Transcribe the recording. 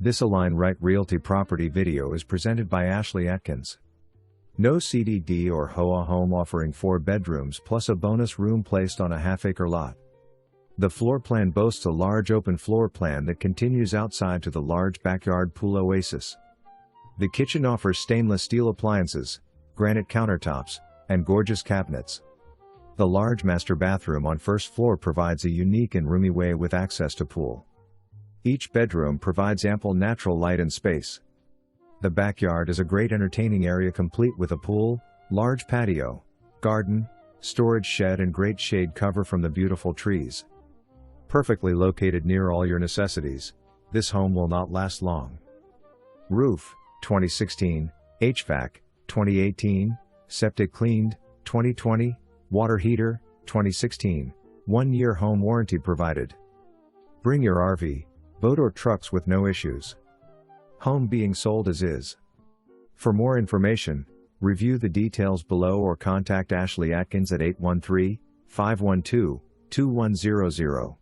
This Align Right Realty property video is presented by Ashley Atkins. No CDD or HOA home offering 4 bedrooms plus a bonus room placed on a half-acre lot. The floor plan boasts a large open floor plan that continues outside to the large backyard pool oasis. The kitchen offers stainless steel appliances, granite countertops, and gorgeous cabinets. The large master bathroom on first floor provides a unique and roomy way with access to pool. Each bedroom provides ample natural light and space. The backyard is a great entertaining area complete with a pool, large patio, garden, storage shed and great shade cover from the beautiful trees. Perfectly located near all your necessities, this home will not last long. Roof, 2016, HVAC, 2018, Septic Cleaned, 2020, water heater, 2016, 1-year home warranty provided. Bring your RV, boat or trucks with no issues. Home being sold as is. For more information, review the details below or contact Ashley Atkins at 813-512-2100.